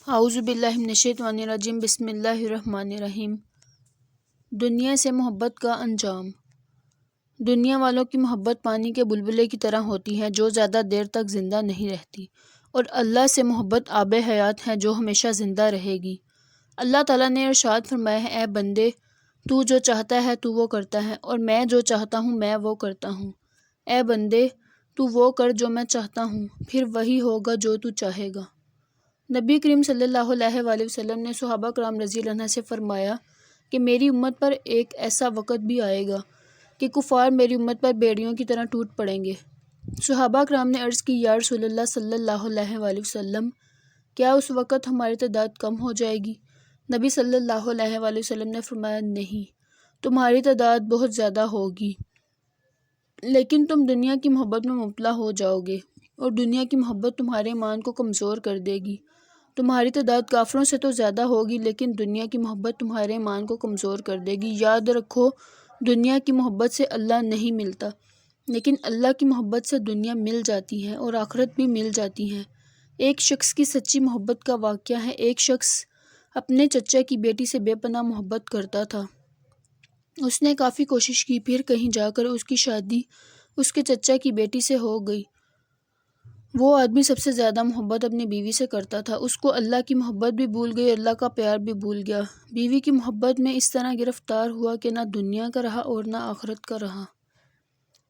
اعوذ باللہ من الشیطان الرجیم بسم اللہ الرحمن الرحیم۔ دنیا سے محبت کا انجام۔ دنیا والوں کی محبت پانی کے بلبلے کی طرح ہوتی ہے جو زیادہ دیر تک زندہ نہیں رہتی، اور اللہ سے محبت آب حیات ہے جو ہمیشہ زندہ رہے گی۔ اللہ تعالیٰ نے ارشاد فرمایا ہے، اے بندے، تو جو چاہتا ہے تو وہ کرتا ہے، اور میں جو چاہتا ہوں میں وہ کرتا ہوں۔ اے بندے، تو وہ کر جو میں چاہتا ہوں، پھر وہی ہوگا جو تو چاہے گا۔ نبی کریم صلی اللہ علیہ وآلہ وسلم نے صحابہ کرام رضی اللہ عنہ سے فرمایا کہ میری امت پر ایک ایسا وقت بھی آئے گا کہ کفار میری امت پر بیڑیوں کی طرح ٹوٹ پڑیں گے۔ صحابہ کرام نے عرض کی، یا رسول اللہ صلی اللہ علیہ وآلہ وسلم، کیا اس وقت ہماری تعداد کم ہو جائے گی؟ نبی صلی اللہ علیہ وآلہ وسلم نے فرمایا، نہیں، تمہاری تعداد بہت زیادہ ہوگی، لیکن تم دنیا کی محبت میں مبتلا ہو جاؤ گے، اور دنیا کی محبت تمہارے ایمان کو کمزور کر دے گی۔ تمہاری تعداد کافروں سے تو زیادہ ہوگی، لیکن دنیا کی محبت تمہارے ایمان کو کمزور کر دے گی۔ یاد رکھو، دنیا کی محبت سے اللہ نہیں ملتا، لیکن اللہ کی محبت سے دنیا مل جاتی ہے اور آخرت بھی مل جاتی ہے۔ ایک شخص کی سچی محبت کا واقعہ ہے۔ ایک شخص اپنے چچا کی بیٹی سے بے پناہ محبت کرتا تھا۔ اس نے کافی کوشش کی، پھر کہیں جا کر اس کی شادی اس کے چچا کی بیٹی سے ہو گئی۔ وہ آدمی سب سے زیادہ محبت اپنی بیوی سے کرتا تھا۔ اس کو اللہ کی محبت بھی بھول گئی، اللہ کا پیار بھی بھول گیا۔ بیوی کی محبت میں اس طرح گرفتار ہوا کہ نہ دنیا کا رہا اور نہ آخرت کا رہا۔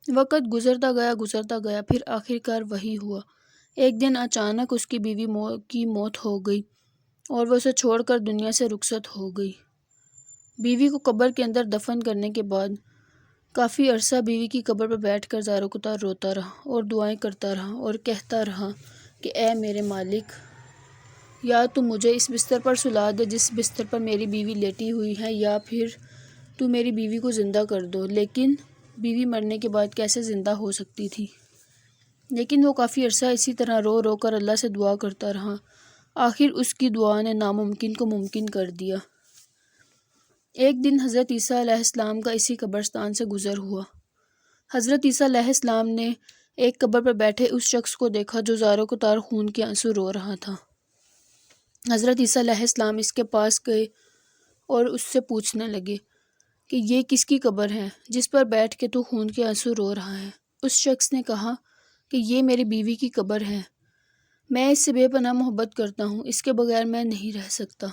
وقت گزرتا گیا، پھر آخرکار وہی ہوا۔ ایک دن اچانک اس کی بیوی کی موت ہو گئی اور وہ اسے چھوڑ کر دنیا سے رخصت ہو گئی۔ بیوی کو قبر کے اندر دفن کرنے کے بعد کافی عرصہ بیوی کی قبر پر بیٹھ کر زار و کتار روتا رہا اور دعائیں کرتا رہا اور کہتا رہا کہ اے میرے مالک، یا تو مجھے اس بستر پر سلا دے جس بستر پر میری بیوی لیٹی ہوئی ہے، یا پھر تو میری بیوی کو زندہ کر دو۔ لیکن بیوی مرنے کے بعد کیسے زندہ ہو سکتی تھی؟ لیکن وہ کافی عرصہ اسی طرح رو رو کر اللہ سے دعا کرتا رہا۔ آخر اس کی دعا نے ناممکن کو ممکن کر دیا۔ ایک دن حضرت عیسیٰ علیہ السلام کا اسی قبرستان سے گزر ہوا۔ حضرت عیسیٰ علیہ السلام نے ایک قبر پر بیٹھے اس شخص کو دیکھا جو زار و کتار خون کے آنسو رو رہا تھا۔ حضرت عیسیٰ علیہ السلام اس کے پاس گئے اور اس سے پوچھنے لگے کہ یہ کس کی قبر ہے جس پر بیٹھ کے تو خون کے آنسو رو رہا ہے؟ اس شخص نے کہا کہ یہ میری بیوی کی قبر ہے، میں اس سے بے پناہ محبت کرتا ہوں، اس کے بغیر میں نہیں رہ سکتا،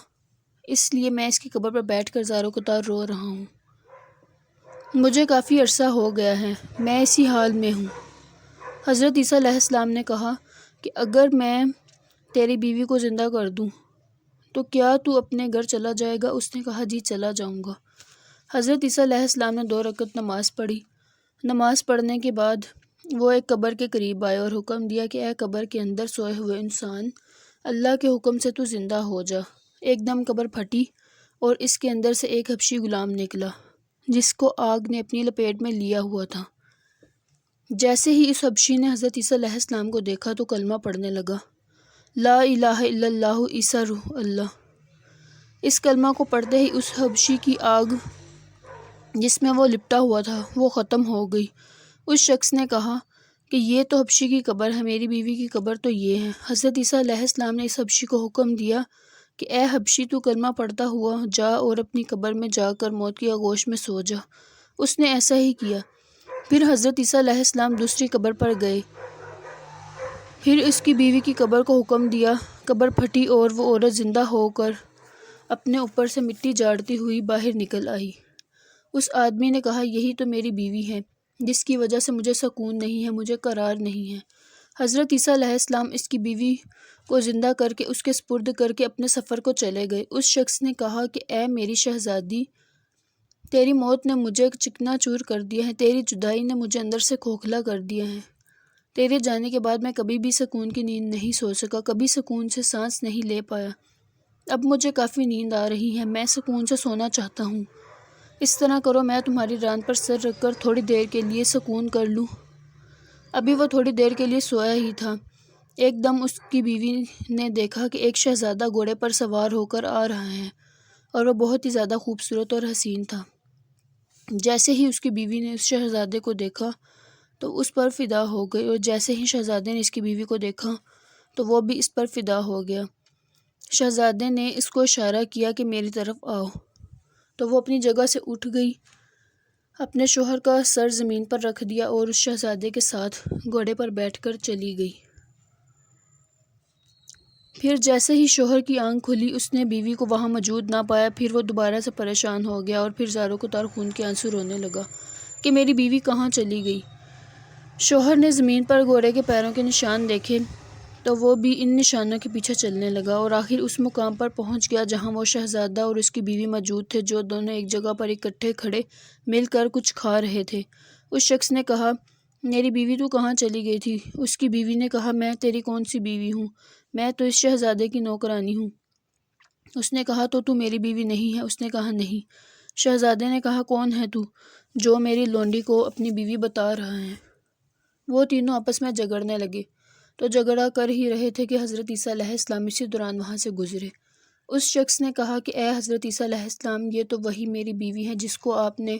اس لیے میں اس کی قبر پر بیٹھ کر زار و کتار رو رہا ہوں۔ مجھے کافی عرصہ ہو گیا ہے، میں اسی حال میں ہوں۔ حضرت عیسیٰ علیہ السلام نے کہا کہ اگر میں تیری بیوی کو زندہ کر دوں تو کیا تو اپنے گھر چلا جائے گا؟ اس نے کہا، جی چلا جاؤں گا۔ حضرت عیسیٰ علیہ السلام نے 2 رکعت نماز پڑھی۔ نماز پڑھنے کے بعد وہ ایک قبر کے قریب آئے اور حکم دیا کہ اے قبر کے اندر سوئے ہوئے انسان، اللہ کے حکم سے تو زندہ ہو جا۔ ایک دم قبر پھٹی اور اس کے اندر سے ایک حبشی غلام نکلا جس کو آگ نے اپنی لپیٹ میں لیا ہوا تھا۔ جیسے ہی اس حبشی نے حضرت عیسیٰ علیہ السلام کو دیکھا تو کلمہ پڑھنے لگا، لا الہ الا اللہ عیسیٰ روح اللہ۔ اس کلمہ کو پڑھتے ہی اس حبشی کی آگ جس میں وہ لپٹا ہوا تھا وہ ختم ہو گئی۔ اس شخص نے کہا کہ یہ تو حبشی کی قبر ہے، میری بیوی کی قبر تو یہ ہے۔ حضرت عیسیٰ علیہ السلام نے اس حبشی کو حکم دیا کہ اے حبشی، تو کلمہ پڑھتا ہوا جا اور اپنی قبر میں جا کر موت کی آغوش میں سو جا۔ اس نے ایسا ہی کیا۔ پھر حضرت عیسیٰ علیہ السلام دوسری قبر پر گئے، پھر اس کی بیوی کی قبر کو حکم دیا۔ قبر پھٹی اور وہ عورت زندہ ہو کر اپنے اوپر سے مٹی جھاڑتی ہوئی باہر نکل آئی۔ اس آدمی نے کہا، یہی تو میری بیوی ہے جس کی وجہ سے مجھے سکون نہیں ہے، مجھے قرار نہیں ہے۔ حضرت عیسیٰ علیہ السلام اس کی بیوی کو زندہ کر کے اس کے سپرد کر کے اپنے سفر کو چلے گئے۔ اس شخص نے کہا کہ اے میری شہزادی، تیری موت نے مجھے چکنا چور کر دیا ہے، تیری جدائی نے مجھے اندر سے کھوکھلا کر دیا ہے۔ تیرے جانے کے بعد میں کبھی بھی سکون کی نیند نہیں سو سکا، کبھی سکون سے سانس نہیں لے پایا۔ اب مجھے کافی نیند آ رہی ہے، میں سکون سے سونا چاہتا ہوں۔ اس طرح کرو، میں تمہاری ران پر سر رکھ کر تھوڑی دیر کے لیے سکون کر لوں۔ ابھی وہ تھوڑی دیر کے لیے سویا ہی تھا، ایک دم اس کی بیوی نے دیکھا کہ ایک شہزادہ گھوڑے پر سوار ہو کر آ رہا ہے اور وہ بہت ہی زیادہ خوبصورت اور حسین تھا۔ جیسے ہی اس کی بیوی نے اس شہزادے کو دیکھا تو اس پر فدا ہو گئی، اور جیسے ہی شہزادے نے اس کی بیوی کو دیکھا تو وہ بھی اس پر فدا ہو گیا۔ شہزادے نے اس کو اشارہ کیا کہ میری طرف آؤ، تو وہ اپنی جگہ سے اٹھ گئی، اپنے شوہر کا سر زمین پر رکھ دیا اور اس شہزادے کے ساتھ گھوڑے پر بیٹھ کر چلی گئی۔ پھر جیسے ہی شوہر کی آنکھ کھلی اس نے بیوی کو وہاں موجود نہ پایا۔ پھر وہ دوبارہ سے پریشان ہو گیا اور پھر زاروں کو تار خون کے آنسو رونے لگا کہ میری بیوی کہاں چلی گئی۔ شوہر نے زمین پر گھوڑے کے پیروں کے نشان دیکھے تو وہ بھی ان نشانوں کے پیچھے چلنے لگا اور آخر اس مقام پر پہنچ گیا جہاں وہ شہزادہ اور اس کی بیوی موجود تھے، جو دونوں ایک جگہ پر اکٹھے کھڑے مل کر کچھ کھا رہے تھے۔ اس شخص نے کہا، میری بیوی تو کہاں چلی گئی تھی؟ اس کی بیوی نے کہا، میں تیری کون سی بیوی ہوں؟ میں تو اس شہزادے کی نوکرانی ہوں۔ اس نے کہا، تو میری بیوی نہیں ہے؟ اس نے کہا، نہیں۔ شہزادے نے کہا، کون ہے تو جو میری لونڈی کو اپنی بیوی بتا رہا ہے؟ وہ تینوں آپس میں جھگڑنے لگے تو جھگڑا کر ہی رہے تھے کہ حضرت عیسیٰ علیہ السلام اسی دوران وہاں سے گزرے۔ اس شخص نے کہا کہ اے حضرت عیسیٰ علیہ السلام، یہ تو وہی میری بیوی ہے جس کو آپ نے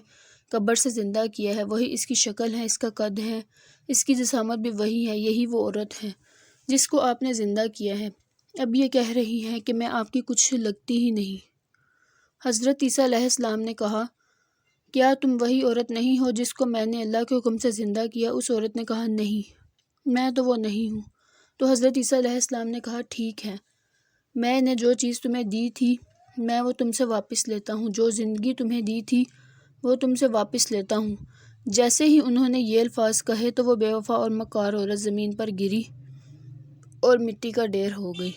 قبر سے زندہ کیا ہے، وہی اس کی شکل ہے، اس کا قد ہے، اس کی جسامت بھی وہی ہے، یہی وہ عورت ہے جس کو آپ نے زندہ کیا ہے۔ اب یہ کہہ رہی ہے کہ میں آپ کی کچھ لگتی ہی نہیں۔ حضرت عیسیٰ علیہ السلام نے کہا، کیا تم وہی عورت نہیں ہو جس کو میں نے اللہ کے حکم سے زندہ کیا؟ اس عورت نے کہا، نہیں، میں تو وہ نہیں ہوں۔ تو حضرت عیسیٰ علیہ السلام نے کہا، ٹھیک ہے، میں نے جو چیز تمہیں دی تھی میں وہ تم سے واپس لیتا ہوں، جو زندگی تمہیں دی تھی وہ تم سے واپس لیتا ہوں۔ جیسے ہی انہوں نے یہ الفاظ کہے تو وہ بے وفا اور مکار عورت زمین پر گری اور مٹی کا ڈھیر ہو گئی۔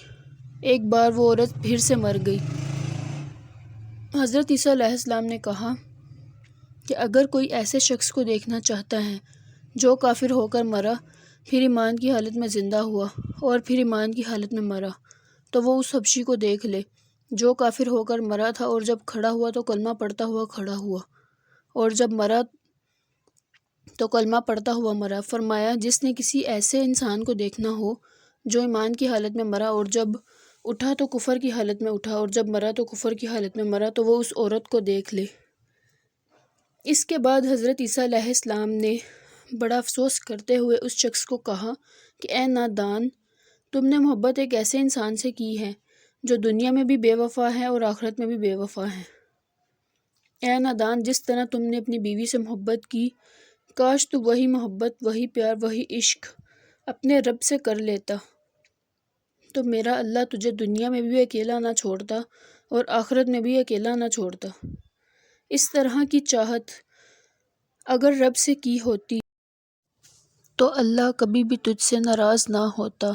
ایک بار وہ عورت پھر سے مر گئی۔ حضرت عیسیٰ علیہ السلام نے کہا کہ اگر کوئی ایسے شخص کو دیکھنا چاہتا ہے جو کافر ہو کر مرا، پھر ایمان کی حالت میں زندہ ہوا اور پھر ایمان کی حالت میں مرا، تو وہ اس حبشی کو دیکھ لے جو کافر ہو کر مرا تھا اور جب کھڑا ہوا تو کلمہ پڑھتا ہوا کھڑا ہوا، اور جب مرا تو کلمہ پڑھتا ہوا مرا۔ فرمایا، جس نے کسی ایسے انسان کو دیکھنا ہو جو ایمان کی حالت میں مرا اور جب اٹھا تو کفر کی حالت میں اٹھا اور جب مرا تو کفر کی حالت میں مرا، تو وہ اس عورت کو دیکھ لے۔ اس کے بعد حضرت عیسیٰ علیہ السلام نے بڑا افسوس کرتے ہوئے اس شخص کو کہا کہ اے نادان، تم نے محبت ایک ایسے انسان سے کی ہے جو دنیا میں بھی بے وفا ہے اور آخرت میں بھی بے وفا ہے۔ اے نادان، جس طرح تم نے اپنی بیوی سے محبت کی، کاش تو وہی محبت، وہی پیار، وہی عشق اپنے رب سے کر لیتا، تو میرا اللہ تجھے دنیا میں بھی اکیلا نہ چھوڑتا اور آخرت میں بھی اکیلا نہ چھوڑتا۔ اس طرح کی چاہت اگر رب سے کی ہوتی تو اللہ کبھی بھی تجھ سے ناراض نہ ہوتا۔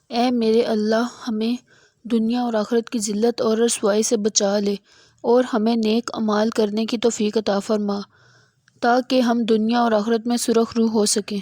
اے میرے اللہ، ہمیں دنیا اور آخرت کی ذلت اور رسوائی سے بچا لے اور ہمیں نیک اعمال کرنے کی توفیق عطا فرما تاکہ ہم دنیا اور آخرت میں سرخرو ہو سکیں۔